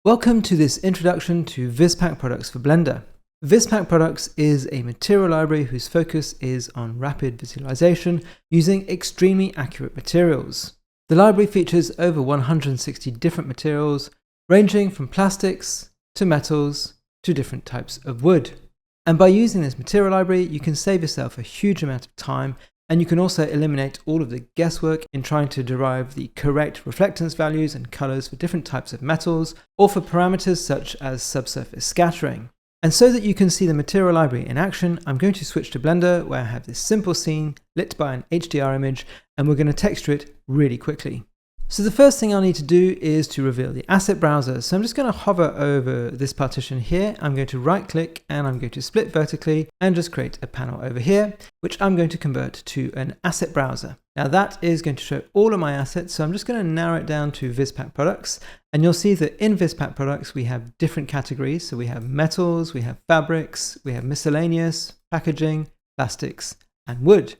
Welcome to this introduction to VizPak products for Blender. VizPak products is a material library whose focus is on rapid visualization using extremely accurate materials. The library features over 160 different materials, ranging from plastics to metals to different types of wood. And by using this material library, you can save yourself a huge amount of time, and you can also eliminate all of the guesswork in trying to derive the correct reflectance values and colors for different types of metals, or for parameters such as subsurface scattering. And so that you can see the material library in action, I'm going to switch to Blender, where I have this simple scene lit by an HDR image, and we're going to texture it really quickly. So the first thing I'll need to do is to reveal the asset browser. So I'm just going to hover over this partition here. I'm going to right click and I'm going to split vertically and just create a panel over here, which I'm going to convert to an asset browser. Now that is going to show all of my assets. So I'm just going to narrow it down to VizPak products. And you'll see that in VizPak products, we have different categories. So we have metals, we have fabrics, we have miscellaneous, packaging, plastics, and wood.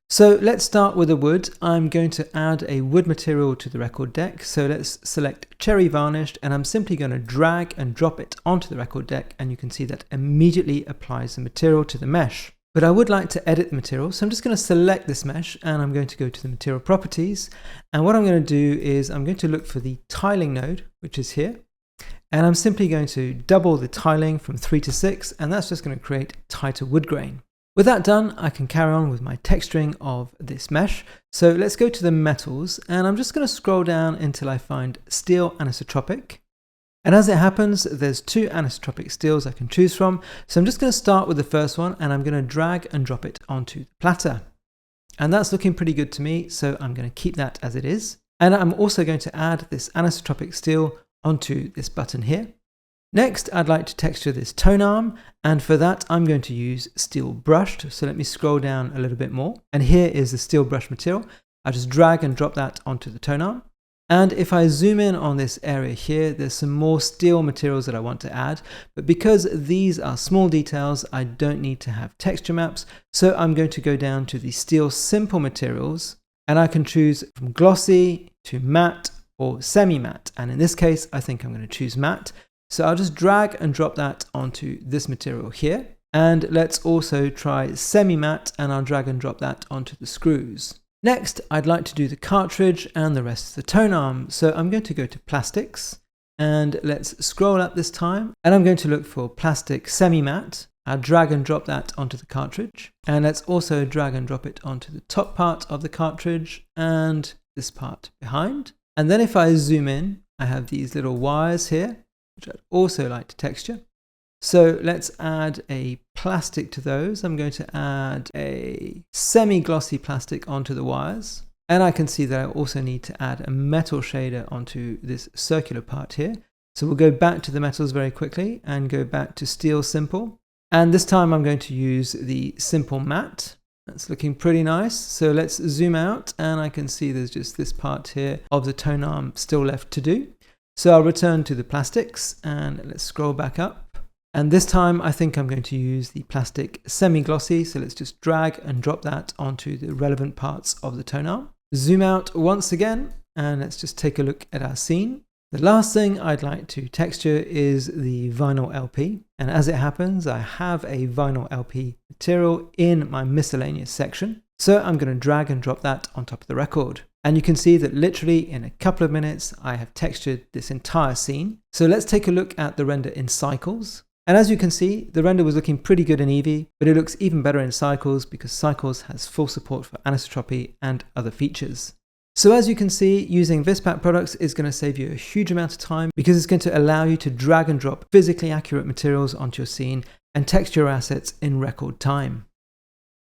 So let's start with the wood. I'm going to add a wood material to the record deck. So let's select cherry varnished, and I'm simply going to drag and drop it onto the record deck, and you can see that immediately applies the material to the mesh. But I would like to edit the material, so I'm just going to select this mesh and I'm going to go to the material properties. And what I'm going to do is I'm going to look for the tiling node, which is here. And I'm simply going to double the tiling from 3 to 6, and that's just going to create tighter wood grain. With that done, I can carry on with my texturing of this mesh. So let's go to the metals, and I'm just going to scroll down until I find steel anisotropic. And as it happens, there's two anisotropic steels I can choose from. So I'm just going to start with the first one, and I'm going to drag and drop it onto the platter. And that's looking pretty good to me, so I'm going to keep that as it is. And I'm also going to add this anisotropic steel onto this button here. Next, I'd like to texture this tone arm, and for that I'm going to use steel brushed. So let me scroll down a little bit more, and here is the steel brush material. I just drag and drop that onto the tone arm. And if I zoom in on this area here, there's some more steel materials that I want to add, but because these are small details, I don't need to have texture maps. So I'm going to go down to the steel simple materials, and I can choose from glossy to matte or semi-matte. And in this case, I think I'm going to choose matte. So I'll just drag and drop that onto this material here. And let's also try semi-matte, and I'll drag and drop that onto the screws. Next, I'd like to do the cartridge and the rest of the tone arm. So I'm going to go to plastics, and let's scroll up this time. And I'm going to look for plastic semi-matte. I'll drag and drop that onto the cartridge. And let's also drag and drop it onto the top part of the cartridge and this part behind. And then if I zoom in, I have these little wires here, which I'd also like to texture. So let's add a plastic to those. I'm going to add a semi-glossy plastic onto the wires. And I can see that I also need to add a metal shader onto this circular part here. So we'll go back to the metals very quickly and go back to steel simple. And this time I'm going to use the simple matte. That's looking pretty nice. So let's zoom out, and I can see there's just this part here of the tone arm still left to do. So I'll return to the plastics, and let's scroll back up. And this time I think I'm going to use the plastic semi-glossy. So let's just drag and drop that onto the relevant parts of the tone arm. Zoom out once again, and let's just take a look at our scene. The last thing I'd like to texture is the vinyl LP. And as it happens, I have a vinyl LP material in my miscellaneous section. So I'm going to drag and drop that on top of the record. And you can see that literally in a couple of minutes, I have textured this entire scene. So let's take a look at the render in cycles. And as you can see, the render was looking pretty good in Eevee, but it looks even better in cycles because cycles has full support for anisotropy and other features. So as you can see, using VizPak products is going to save you a huge amount of time because it's going to allow you to drag and drop physically accurate materials onto your scene and texture your assets in record time.